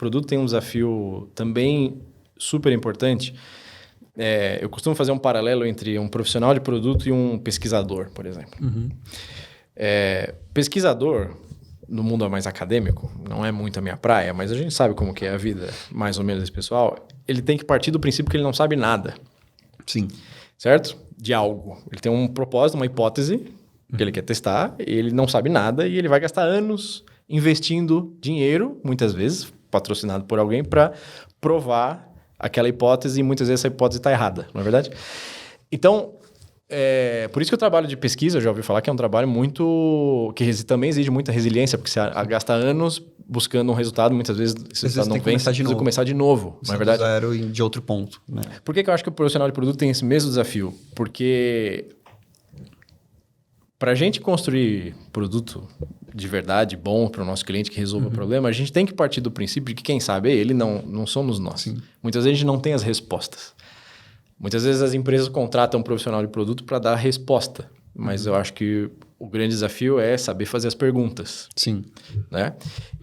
produto tem um desafio também super importante. Eu costumo fazer um paralelo entre um profissional de produto e um pesquisador, por exemplo. Pesquisador, no mundo mais acadêmico, não é muito a minha praia, mas a gente sabe como que é a vida, mais ou menos, desse pessoal. Ele tem que partir do princípio que ele não sabe nada. Sim. Certo? De algo. Ele tem um propósito, uma hipótese que ele quer testar, ele não sabe nada e ele vai gastar anos investindo dinheiro, muitas vezes patrocinado por alguém, para provar aquela hipótese e muitas vezes essa hipótese está errada, não é verdade? Então, por isso que o trabalho de pesquisa, eu já ouvi falar que é um trabalho muito... que também exige muita resiliência, porque você gasta anos buscando um resultado, muitas vezes esse resultado não vem, você precisa começar de novo, não é verdade? Zero de outro ponto. Né? Por que eu acho que o profissional de produto tem esse mesmo desafio? Porque para a gente construir produto de verdade, bom para o nosso cliente que resolva o problema, a gente tem que partir do princípio de que quem sabe é ele, não somos nós. Sim. Muitas vezes a gente não tem as respostas. Muitas vezes as empresas contratam um profissional de produto para dar a resposta, mas eu acho que o grande desafio é saber fazer as perguntas. Sim. Né?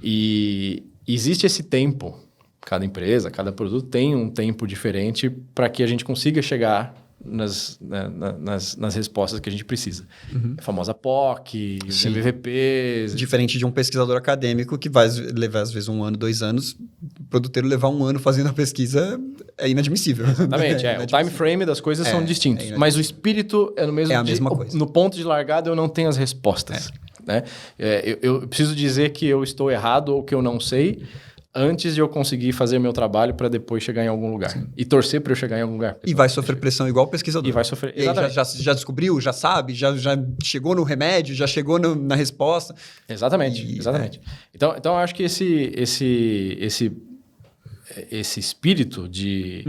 E existe esse tempo, cada empresa, cada produto tem um tempo diferente para que a gente consiga chegar nas respostas que a gente precisa. A famosa POC, os MVPs... Diferente de um pesquisador acadêmico que vai levar, às vezes, 1 ano, 2 anos. O produteiro levar 1 ano fazendo a pesquisa é inadmissível. Exatamente. O time frame das coisas são distintos. Mas o espírito é no mesmo... É a mesma coisa. No ponto de largada, eu não tenho as respostas. Né? Eu preciso dizer que eu estou errado ou que eu não sei... antes de eu conseguir fazer meu trabalho para depois chegar em algum lugar. Sim. E torcer para eu chegar em algum lugar. E vai sofrer pressão igual o pesquisador. E vai sofrer... E já descobriu, já sabe, já chegou no remédio, já chegou na resposta. Exatamente. Então, eu acho que esse espírito de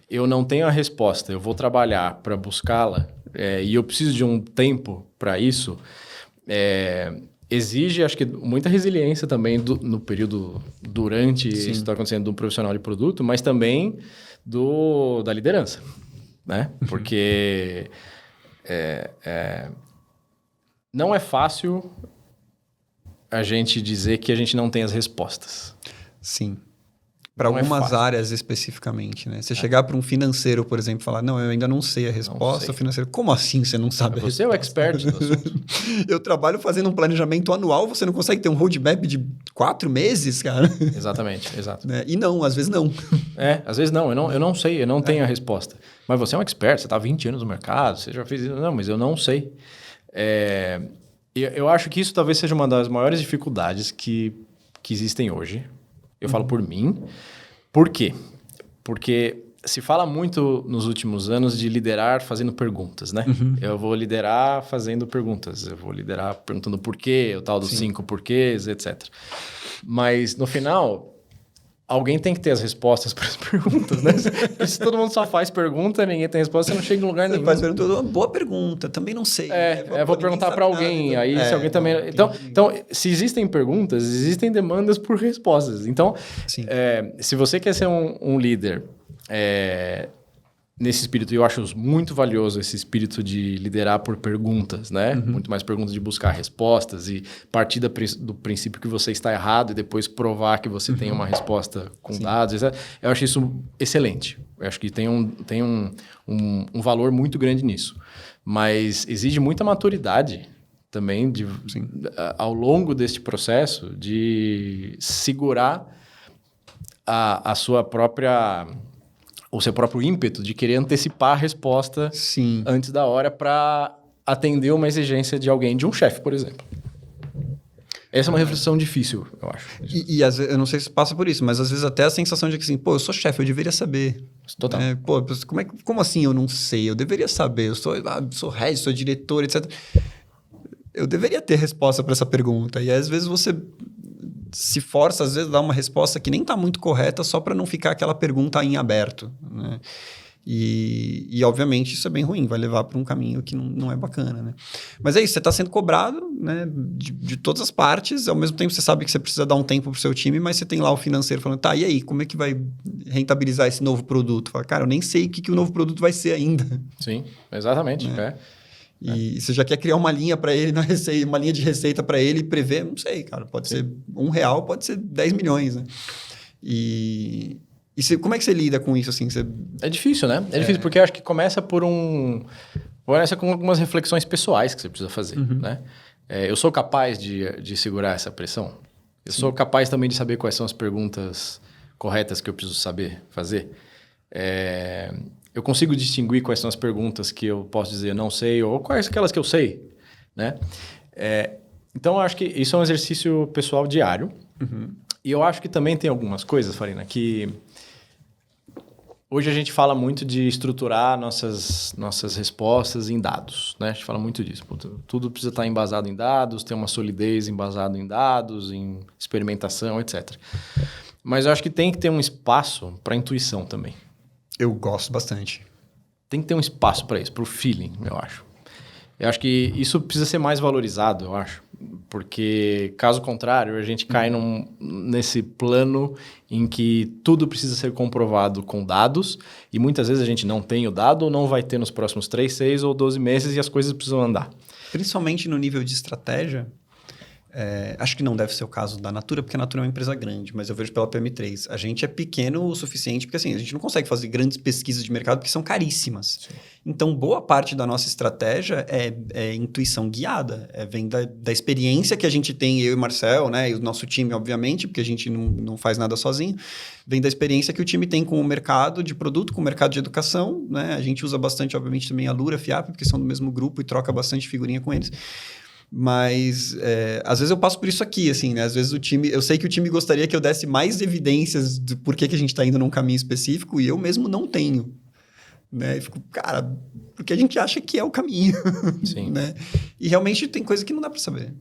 eu não tenho a resposta, eu vou trabalhar para buscá-la e eu preciso de um tempo para isso... exige, acho que, muita resiliência também no período durante isso que está acontecendo do profissional de produto, mas também da liderança, né? Porque não é fácil a gente dizer que a gente não tem as respostas. Sim. Para algumas áreas especificamente, né? Você chegar para um financeiro, por exemplo, e falar, não, eu ainda não sei a resposta. O financeiro, como assim você não sabe a resposta? Você é o expert do assunto. Eu trabalho fazendo um planejamento anual, você não consegue ter um roadmap de 4 meses, cara? Exatamente, exato. Né? E não, às vezes não. Às vezes não, eu não sei, eu não tenho a resposta. Mas você é um expert, você está há 20 anos no mercado, você já fez isso. Não, mas eu não sei. Eu acho que isso talvez seja uma das maiores dificuldades que existem hoje. Eu falo por mim. Por quê? Porque se fala muito nos últimos anos de liderar fazendo perguntas, né? Eu vou liderar fazendo perguntas. Eu vou liderar perguntando por quê, o tal dos 5 porquês, etc. Mas, no final, alguém tem que ter as respostas para as perguntas, né? Porque se todo mundo só faz pergunta, ninguém tem resposta, você não chega em lugar nenhum. Faz pergunta, uma boa pergunta, também não sei. Vou perguntar para alguém, nada, aí se alguém também... Então, se existem perguntas, existem demandas por respostas. Então, se você quer ser um líder nesse espírito, e eu acho muito valioso esse espírito de liderar por perguntas, né? Muito mais perguntas de buscar respostas e partir do princípio que você está errado e depois provar que você tem uma resposta com dados, etc. Eu acho isso excelente. Eu acho que tem um valor muito grande nisso. Mas exige muita maturidade também ao longo deste processo de segurar a sua própria... o seu próprio ímpeto de querer antecipar a resposta antes da hora para atender uma exigência de alguém, de um chefe, por exemplo. Essa é uma reflexão difícil, eu acho. E às vezes, eu não sei se passa por isso, mas às vezes até a sensação de que assim, eu sou chefe, eu deveria saber. Total. Como assim eu não sei? Eu deveria saber, eu sou head, sou diretor, etc. Eu deveria ter resposta para essa pergunta. E às vezes você se força, às vezes, a dar uma resposta que nem está muito correta só para não ficar aquela pergunta em aberto, né? E, obviamente, isso é bem ruim, vai levar para um caminho que não é bacana, né? Mas é isso, você está sendo cobrado, né, de todas as partes, ao mesmo tempo você sabe que você precisa dar um tempo para o seu time, mas você tem lá o financeiro falando, tá, e aí, como é que vai rentabilizar esse novo produto? Fala, cara, eu nem sei o que o novo produto vai ser ainda. Sim, exatamente, E você já quer criar uma linha para ele, uma linha de receita para ele e prever, não sei, cara, pode ser R$1, pode ser 10 milhões, né? Como é que você lida com isso, assim? É difícil, né? É difícil, porque eu acho que começa começa com algumas reflexões pessoais que você precisa fazer, né? Eu sou capaz de segurar essa pressão? Eu sou capaz também de saber quais são as perguntas corretas que eu preciso saber fazer? Eu consigo distinguir quais são as perguntas que eu posso dizer não sei ou quais aquelas que eu sei, né? Então, eu acho que isso é um exercício pessoal diário. E eu acho que também tem algumas coisas, Farina, que hoje a gente fala muito de estruturar nossas respostas em dados, né? A gente fala muito disso. Tudo precisa estar embasado em dados, ter uma solidez embasada em dados, em experimentação, etc. Mas eu acho que tem que ter um espaço para intuição também. Eu gosto bastante. Tem que ter um espaço para isso, para o feeling, eu acho. Eu acho que isso precisa ser mais valorizado, eu acho. Porque, caso contrário, a gente cai nesse plano em que tudo precisa ser comprovado com dados e muitas vezes a gente não tem o dado ou não vai ter nos próximos 3, 6 ou 12 meses e as coisas precisam andar. Principalmente no nível de estratégia, acho que não deve ser o caso da Natura, porque a Natura é uma empresa grande, mas eu vejo pela PM3. A gente é pequeno o suficiente, porque assim, a gente não consegue fazer grandes pesquisas de mercado, porque são caríssimas. Sim. Então, boa parte da nossa estratégia é intuição guiada, vem da experiência que a gente tem, eu e o Marcel, né, e o nosso time, obviamente, porque a gente não faz nada sozinho, vem da experiência que o time tem com o mercado de produto, com o mercado de educação, né? A gente usa bastante, obviamente, também a Lura, a FIAP, porque são do mesmo grupo e troca bastante figurinha com eles. Mas, às vezes eu passo por isso aqui, assim, né? Às vezes eu sei que o time gostaria que eu desse mais evidências de por que a gente está indo num caminho específico e eu mesmo não tenho, né? E fico, cara, porque a gente acha que é o caminho, Sim. né? E realmente tem coisa que não dá para saber.